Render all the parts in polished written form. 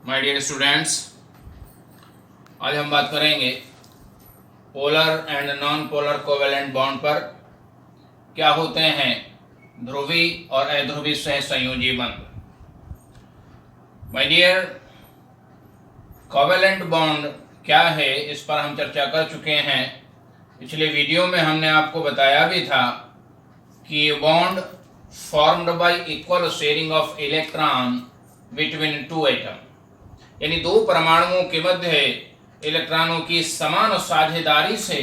My dear students, आज हम बात करेंगे polar and non polar covalent bond पर। क्या होते हैं ध्रुवी और अध्रुवी सहसंयोजी बंध। माय डियर, कोवेलेंट बॉन्ड क्या है इस पर हम चर्चा कर चुके हैं। पिछले वीडियो में हमने आपको बताया भी था कि ये bond formed y equal sharing of electron between two atom, यानी दो परमाणुओं के मध्य इलेक्ट्रॉनों की समान साझेदारी से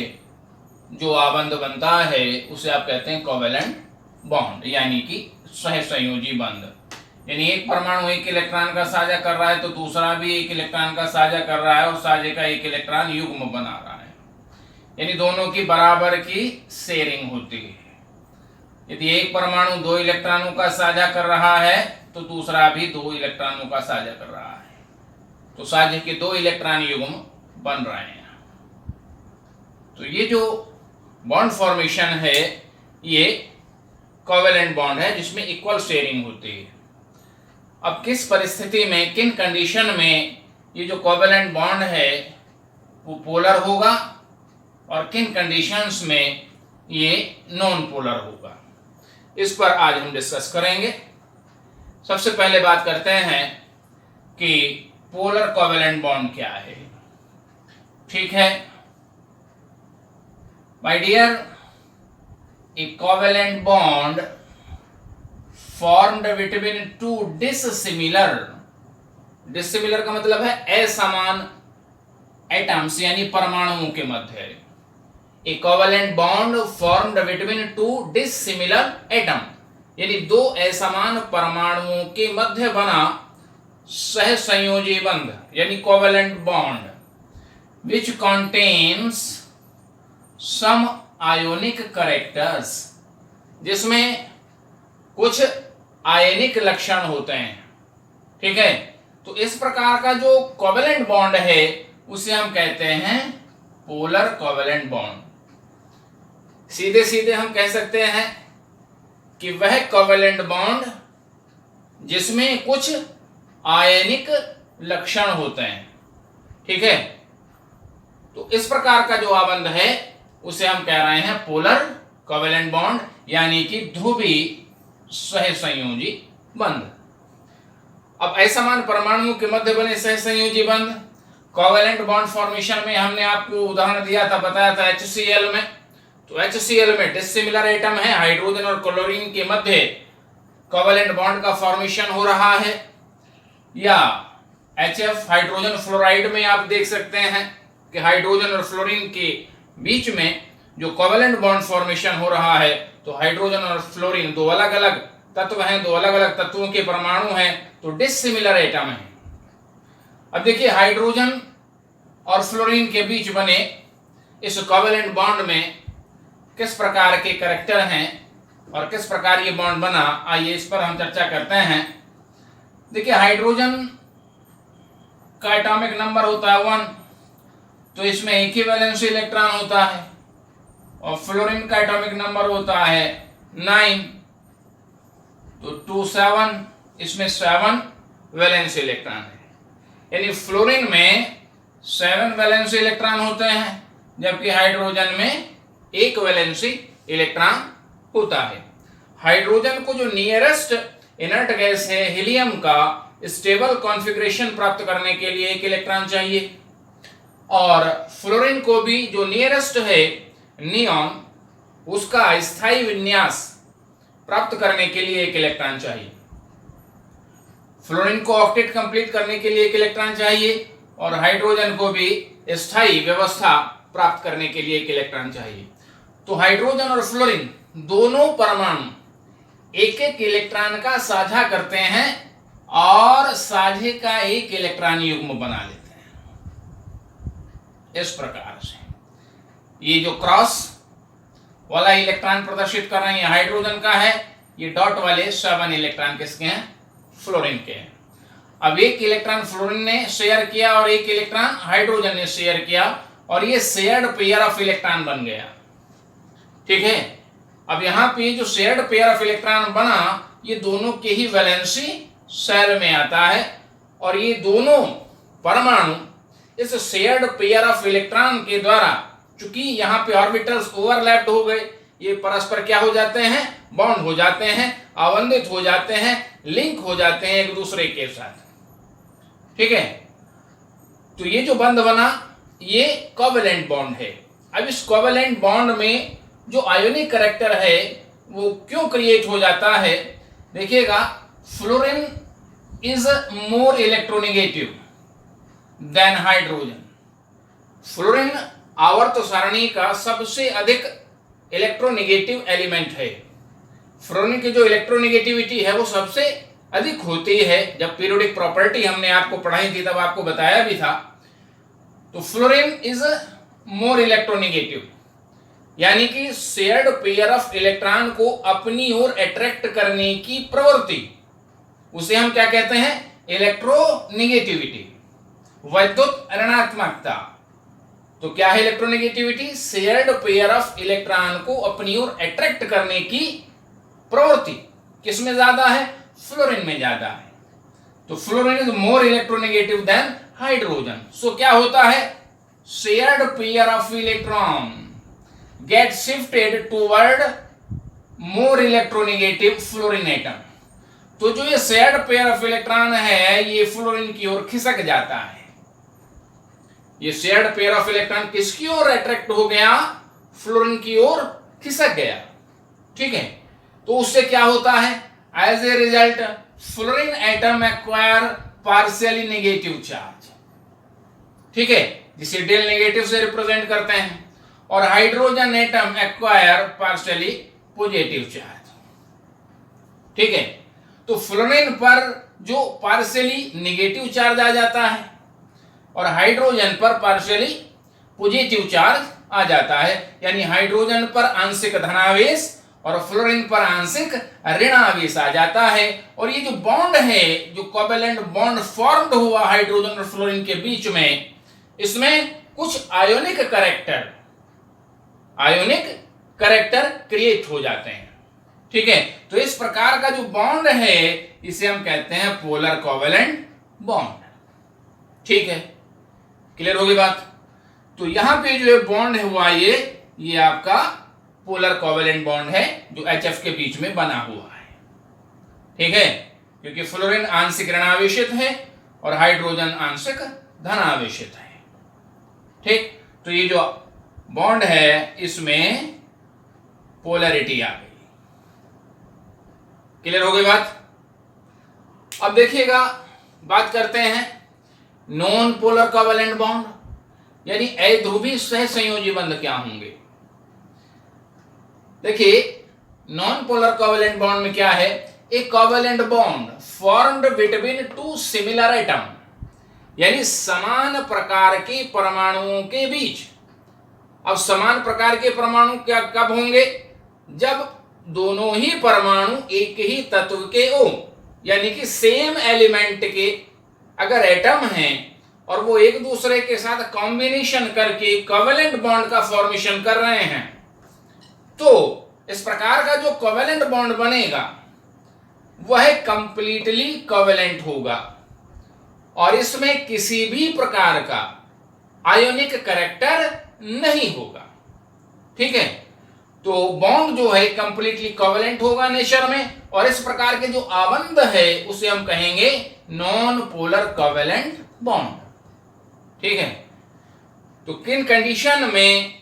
जो आबंध बनता है उसे आप कहते हैं कोवेलेंट बॉन्ड, यानी कि सहसंयोजी बंध। यानी एक परमाणु एक इलेक्ट्रॉन का साझा कर रहा है तो दूसरा भी एक इलेक्ट्रॉन का साझा कर रहा है और साझे का एक इलेक्ट्रॉन युग्म बना रहा है, यानी दोनों की बराबर की शेयरिंग होती है। यदि एक परमाणु दो इलेक्ट्रॉनों का साझा कर रहा है तो दूसरा भी दो इलेक्ट्रॉनों का साझा कर रहा है, तो साझे के दो इलेक्ट्रॉन युग्म बन रहे हैं। तो ये जो बॉन्ड फॉर्मेशन है ये कोवेलेंट बॉन्ड है जिसमें इक्वल शेयरिंग होती है। अब किस परिस्थिति में, किन कंडीशन में ये जो कोवेलेंट बॉन्ड है वो पोलर होगा और किन कंडीशंस में ये नॉन पोलर होगा, इस पर आज हम डिस्कस करेंगे। सबसे पहले बात करते हैं कि पोलर कोवेलेंट बॉन्ड क्या है। ठीक है my dear, a covalent bond formed between two dissimilar, dissimilar का मतलब है असमान एटम्स, यानी परमाणुओं के मध्य। A covalent bond formed between two dissimilar atom, यानी दो असमान परमाणुओं के मध्य बना सहसंयोजी बंध, यानी covalent bond, which contains some ionic characters, जिसमें कुछ आयनिक लक्षण होते हैं। ठीक है, तो इस प्रकार का जो कोवेलेंट बॉन्ड है उसे हम कहते हैं पोलर कोवेलेंट बॉन्ड। सीधे सीधे हम कह सकते हैं कि वह कोवेलेंट बॉन्ड जिसमें कुछ आयनिक लक्षण होते हैं। ठीक है, तो इस प्रकार का जो आबंध है उसे हम कह रहे हैं पोलर कोवेलेंट बॉन्ड, यानी कि ध्रुवी सहसंयोजी बंध। अब असमान परमाणुओं के मध्य बने सहसंयोजी बंध कोवेलेंट बॉन्ड फॉर्मेशन में हमने आपको उदाहरण दिया था, बताया था HCl में। तो HCl में डिसिमिलर एटम है, हाइड्रोजन और क्लोरीन के मध्य कोवेलेंट बॉन्ड का फॉर्मेशन हो रहा है। या HF हाइड्रोजन फ्लोराइड में आप देख सकते हैं कि हाइड्रोजन और फ्लोरीन के बीच में जो कोवेलेंट बॉन्ड फॉर्मेशन हो रहा है, तो हाइड्रोजन और फ्लोरीन दो अलग अलग तत्व हैं, दो अलग अलग तत्वों के परमाणु हैं, तो डिसिमिलर एटम है। अब देखिए हाइड्रोजन और फ्लोरीन के बीच बने इस कोवेलेंट बॉन्ड में किस प्रकार के कैरेक्टर हैं और किस प्रकार ये बॉन्ड बना, आइए इस पर हम चर्चा करते हैं। देखिए हाइड्रोजन का एटॉमिक नंबर होता है 1, तो इसमें एक ही वैलेंसी इलेक्ट्रॉन होता है, और फ्लोरीन का एटॉमिक नंबर होता है 9, तो 2 7, इसमें 7 वैलेंसी इलेक्ट्रॉन है, यानी फ्लोरीन में 7 वैलेंसी इलेक्ट्रॉन होते हैं जबकि हाइड्रोजन में एक वैलेंसी इलेक्ट्रॉन होता है। हाइड्रोजन को जो नियरेस्ट इनर्ट गैस है हीलियम का स्टेबल कॉन्फ़िगरेशन प्राप्त करने के लिए एक इलेक्ट्रॉन चाहिए, और फ्लोरीन को भी जो नियरेस्ट है नियॉन, उसका स्थायी विन्यास प्राप्त करने के लिए एक इलेक्ट्रॉन चाहिए। फ्लोरीन को ऑक्टेट कंप्लीट करने के लिए एक इलेक्ट्रॉन चाहिए और हाइड्रोजन को भी स्थायी व्यवस्था प्राप्त करने के लिए एक इलेक्ट्रॉन चाहिए। तो हाइड्रोजन और फ्लोरीन दोनों परमाणु एक एक इलेक्ट्रॉन का साझा करते हैं और साझे का एक इलेक्ट्रॉन युग्म बना लेते हैं। इस प्रकार से ये जो क्रॉस वाला इलेक्ट्रॉन प्रदर्शित कर रहे हैं हाइड्रोजन का है, ये डॉट वाले 7 इलेक्ट्रॉन किसके हैं, फ्लोरीन के हैं। अब एक इलेक्ट्रॉन फ्लोरीन ने शेयर किया और एक इलेक्ट्रॉन हाइड्रोजन ने शेयर किया और ये शेयर्ड पेयर ऑफ इलेक्ट्रॉन बन गया। ठीक है, अब यहाँ पे जो शेयर्ड पेयर ऑफ इलेक्ट्रॉन बना ये दोनों के ही वैलेंसी शेल में आता है, और ये दोनों परमाणु इस शेयर्ड पेयर ऑफ इलेक्ट्रॉन के द्वारा, चूंकि यहाँ पे ऑर्बिटल्स ओवरलैप्ड हो गए, ये परस्पर क्या हो जाते हैं, बॉन्ड हो जाते हैं, आवंदित हो जाते हैं, लिंक हो जाते हैं एक दूसरे के साथ। ठीक है, तो ये जो बंध बना ये कोवेलेंट बॉन्ड है। अब इस कोवेलेंट बॉन्ड में जो आयोनिक कैरेक्टर है वो क्यों क्रिएट हो जाता है, देखिएगा, fluorine is more electronegative than hydrogen. Fluorine आवर्त सारणी का सबसे अधिक इलेक्ट्रोनेगेटिव एलिमेंट है। फ्लोरीन की जो इलेक्ट्रोनेगेटिविटी है वो सबसे अधिक होती है। जब पीरियोडिक प्रॉपर्टी हमने आपको पढ़ाई थी तब आपको बताया भी था। तो फ्लोरीन इज मोर इलेक्ट्रोनेगेटिव, यानी कि शेयर्ड पेयर ऑफ इलेक्ट्रॉन को अपनी ओर अट्रैक्ट करने की प्रवृत्ति, उसे हम क्या कहते हैं, इलेक्ट्रोनेगेटिविटी, वैद्युत ऋणात्मकता। तो क्या है electronegativity, shared pair of electron को अपनी ओर अट्रैक्ट करने की प्रवृत्ति किसमें ज्यादा है, फ्लोरीन में ज्यादा है। तो fluorine is more electronegative than hydrogen. So क्या होता है, shared pair of electron get shifted toward more electronegative fluorine atom. तो जो ये शेयर्ड पेयर ऑफ इलेक्ट्रॉन है ये फ्लोरीन की ओर खिसक जाता है। ये शेयर्ड पेयर ऑफ इलेक्ट्रॉन किसकी ओर अट्रैक्ट हो गया, फ्लोरीन की ओर खिसक गया। ठीक है, तो उससे क्या होता है, as a result fluorine atom acquire partially negative charge. ठीक है, जिसे डेल नेगेटिव से रिप्रेजेंट करते हैं, और hydrogen atom acquire partially positive charge. ठीक है, तो फ्लोरीन पर जो पार्शियली नेगेटिव चार्ज आ जाता है और हाइड्रोजन पर पार्शियली पॉजिटिव चार्ज आ जाता है, यानी हाइड्रोजन पर आंशिक धनावेश और फ्लोरीन पर आंशिक ऋणावेश आ जाता है। और ये जो बॉन्ड है, जो कोवेलेंट बॉन्ड फॉर्म्ड हुआ हाइड्रोजन और फ्लोरीन के बीच में, इसमें कुछ आयोनिक कैरेक्टर क्रिएट हो जाते हैं। ठीक है, तो इस प्रकार का जो बॉन्ड है इसे हम कहते हैं पोलर कोवेलेंट बॉन्ड। ठीक है, क्लियर होगी बात। तो यहां पे जो बॉन्ड हुआ ये आपका पोलर कोवेलेंट बॉन्ड है जो HF के बीच में बना हुआ है। ठीक है, क्योंकि फ्लोरीन आंशिक ऋणावेशित है और हाइड्रोजन आंशिक धनावेशित है। ठीक, तो ये जो बॉन्ड है इसमें पोलैरिटी आ गई। क्लियर हो गई बात। अब देखिएगा, बात करते हैं नॉन पोलर कोवेलेंट बॉन्ड, यानी अध्रुवी सहसंयोजी बंध क्या होंगे। देखिए, नॉन पोलर कोवेलेंट बॉन्ड में क्या है, ए covalent bond formed between to similar atom, यानी समान प्रकार के परमाणुओं के बीच। अब समान प्रकार के परमाणु क्या कब होंगे, जब दोनों ही परमाणु एक ही तत्व के हो, यानी कि सेम एलिमेंट के अगर एटम हैं और वो एक दूसरे के साथ कॉम्बिनेशन करके कोवेलेंट बॉन्ड का फॉर्मेशन कर रहे हैं, तो इस प्रकार का जो कोवेलेंट बॉन्ड बनेगा वह कंप्लीटली कोवेलेंट होगा और इसमें किसी भी प्रकार का आयोनिक कैरेक्टर नहीं होगा। ठीक है, तो बॉन्ड जो है कंप्लीटली कोवेलेंट होगा नेचर में, और इस प्रकार के जो आबंध है उसे हम कहेंगे नॉन पोलर कोवेलेंट बॉन्ड। ठीक है, तो किन कंडीशन में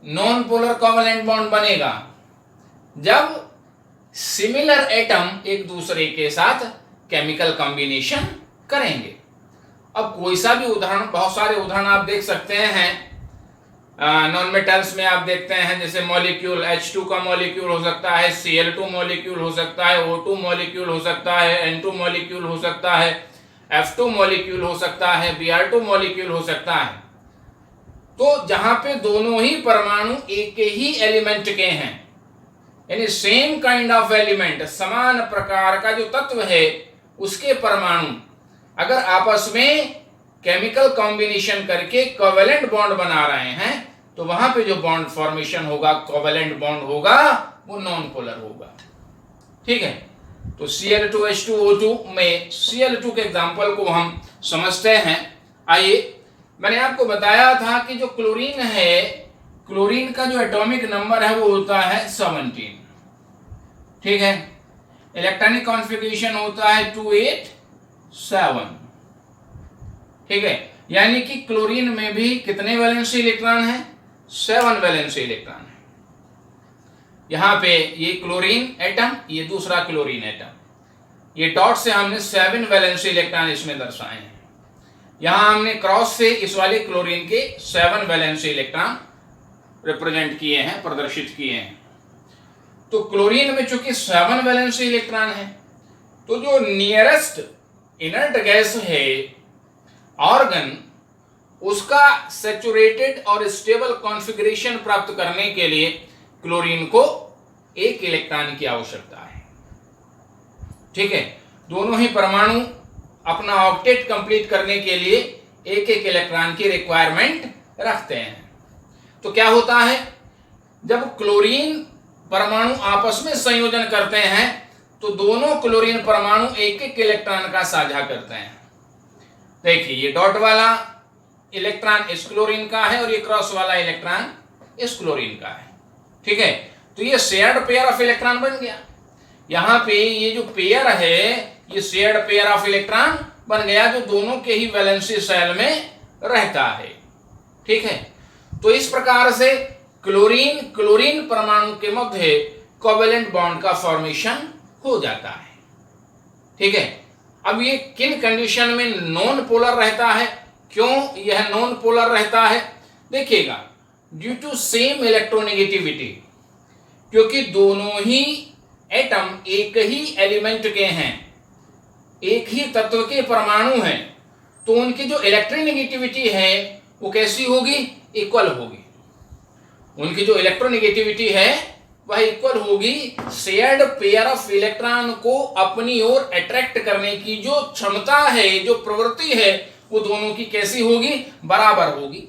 नॉन पोलर कोवेलेंट बॉन्ड बनेगा, जब सिमिलर एटम एक दूसरे के साथ केमिकल कॉम्बिनेशन करेंगे। अब कोई सा भी उदाहरण, बहुत सारे उदाहरण आप देख सकते हैं नॉन मेटल्स में। आप देखते हैं जैसे मॉलिक्यूल H2 का मॉलिक्यूल हो सकता है, Cl2 मॉलिक्यूल हो सकता है, O2 मॉलिक्यूल हो सकता है, N2 मॉलिक्यूल हो सकता है, F2 मॉलिक्यूल हो सकता है, Br2 मॉलिक्यूल हो सकता है। तो जहां पे दोनों ही परमाणु एक ही एलिमेंट के हैं, यानी सेम काइंड ऑफ एलिमेंट, समान प्रकार का जो तत्व है उसके परमाणु अगर आपस में केमिकल कॉम्बिनेशन करके कोवेलेंट बॉन्ड बना रहे हैं, तो वहां पे जो बॉन्ड फॉर्मेशन होगा, कोवेलेंट बॉन्ड होगा, वो नॉन पोलर होगा। ठीक है, तो Cl2H2O2 में Cl2 के एग्जाम्पल को हम समझते हैं। आइए, मैंने आपको बताया था कि जो क्लोरीन है, क्लोरीन का जो एटॉमिक नंबर है वो होता है 17, ठीक है। इलेक्ट्रॉनिक कॉन्फ़िगरेशन होता है 287, ठीक है। यानी कि क्लोरीन में भी कितने वैलेंसी इलेक्ट्रॉन है? 7 वैलेंसी इलेक्ट्रॉन है। यहां पे ये क्लोरीन एटम, ये दूसरा क्लोरीन एटम, ये डॉट से हमने 7 वैलेंसी इलेक्ट्रॉन इसमें दर्शाए हैं। यहां हमने क्रॉस से इस वाले क्लोरीन के 7 वैलेंसी इलेक्ट्रॉन रिप्रेजेंट किए हैं, प्रदर्शित किए हैं। तो क्लोरीन में चूंकि 7 वैलेंसी इलेक्ट्रॉन है, तो जो नियरेस्ट इनर्ट गैस है ऑर्गन, उसका सैचुरेटेड और स्टेबल कॉन्फ़िगरेशन प्राप्त करने के लिए क्लोरीन को 1 इलेक्ट्रॉन की आवश्यकता है, ठीक है। दोनों ही परमाणु अपना ऑक्टेट कंप्लीट करने के लिए 1-1 इलेक्ट्रॉन की रिक्वायरमेंट रखते हैं। तो क्या होता है, जब क्लोरीन परमाणु आपस में संयोजन करते हैं तो दोनों क्लोरीन परमाणु 1-1 इलेक्ट्रॉन का साझा करते हैं। देखिए, ये डॉट वाला इलेक्ट्रॉन इस क्लोरीन का है और ये क्रॉस वाला इलेक्ट्रॉन इस क्लोरीन का है, ठीक है। तो ये शेयर्ड पेयर ऑफ इलेक्ट्रॉन बन गया। यहां पे ये जो पेयर है, ये शेयर्ड पेयर ऑफ इलेक्ट्रॉन बन गया, जो दोनों के ही वैलेंसी शेल में रहता है, ठीक है। तो इस प्रकार से क्लोरीन क्लोरीन परमाणु के मध्य कोवेलेंट बॉन्ड का फॉर्मेशन हो जाता है, ठीक है। अब ये किन कंडीशन में नॉन पोलर रहता है? क्यों यह नॉन पोलर रहता है? देखिएगा, ड्यू टू सेम इलेक्ट्रोनेगेटिविटी, क्योंकि दोनों ही एटम एक ही एलिमेंट के हैं, एक ही तत्व के परमाणु हैं, तो उनकी जो इलेक्ट्रोनेगेटिविटी है वो कैसी होगी? इक्वल होगी। उनकी जो इलेक्ट्रोनेगेटिविटी है वह इक्वल होगी। शेयर्ड पेयर ऑफ इलेक्ट्रॉन को अपनी ओर अट्रैक्ट करने की जो क्षमता है, जो प्रवृत्ति है, वो दोनों की कैसी होगी? बराबर होगी।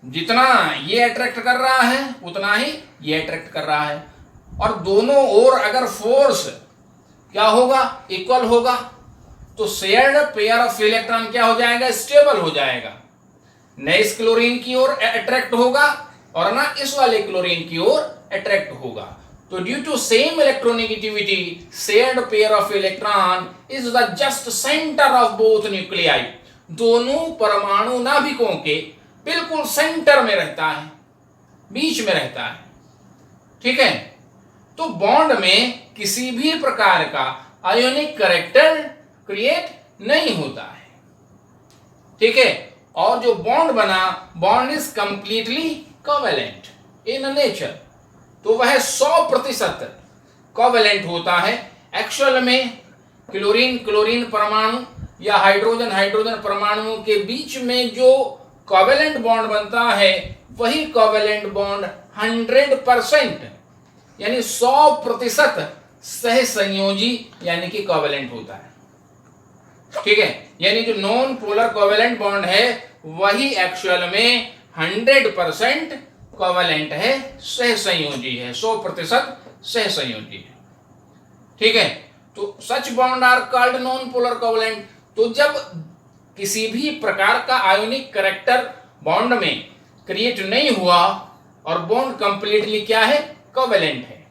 जितना ये अट्रैक्ट कर रहा है उतना ही ये अट्रैक्ट कर रहा है, और दोनों ओर अगर फोर्स क्या होगा? इक्वल होगा, तो शेयर्ड पेयर ऑफ इलेक्ट्रॉन क्या हो जाएगा? स्टेबल हो जाएगा। न इस क्लोरीन की ओर अट्रैक्ट होगा और ना इस वाले क्लोरीन की ओर अट्रैक्ट होगा। तो due to same electronegativity, shared pair of electron is the just centre of both nuclei. दोनों परमाणु नाभिकों के बिल्कुल सेंटर में रहता है, बीच में रहता है, ठीक है। तो बॉन्ड में किसी भी प्रकार का आयोनिक कैरेक्टर क्रिएट नहीं होता है, ठीक है। और जो बॉन्ड बना, bond is completely covalent in nature, तो वह 100% कोवेलेंट होता है। एक्चुअल में क्लोरीन क्लोरीन परमाणु या हाइड्रोजन हाइड्रोजन परमाणुओं के बीच में जो कोवेलेंट बॉन्ड बनता है, वही कोवेलेंट बॉन्ड 100% यानी 100% सहसंयोजी यानी कि कोवेलेंट होता है, ठीक है। यानी जो नॉन पोलर कोवेलेंट बॉन्ड है वही एक्चुअल में 100% कोवेलेंट है, सहसंयोजी है, 100% सहसंयोजी है, ठीक है। तो such bond are called non polar covalent. तो जब किसी भी प्रकार का आयोनिक कैरेक्टर बॉन्ड में क्रिएट नहीं हुआ और बॉन्ड कंप्लीटली क्या है? कोवेलेंट है,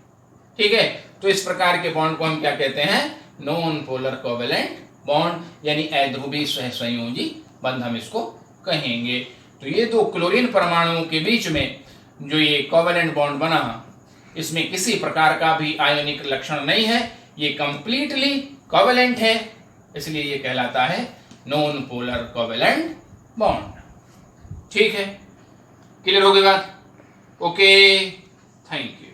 ठीक है। तो इस प्रकार के बॉन्ड को हम क्या कहते हैं? नॉन पोलर कोवेलेंट बॉन्ड, यानी अध्रुवी सहसंयोजी बंध हम इसको कहेंगे। तो ये दो क्लोरीन परमाणुओं के बीच में जो ये कोवेलेंट बॉन्ड बना, इसमें किसी प्रकार का भी आयोनिक लक्षण नहीं है, ये कंप्लीटली कोवेलेंट है, इसलिए ये कहलाता है नॉन पोलर कोवेलेंट बॉन्ड, ठीक है। क्लियर हो गई बात? Okay, thank you.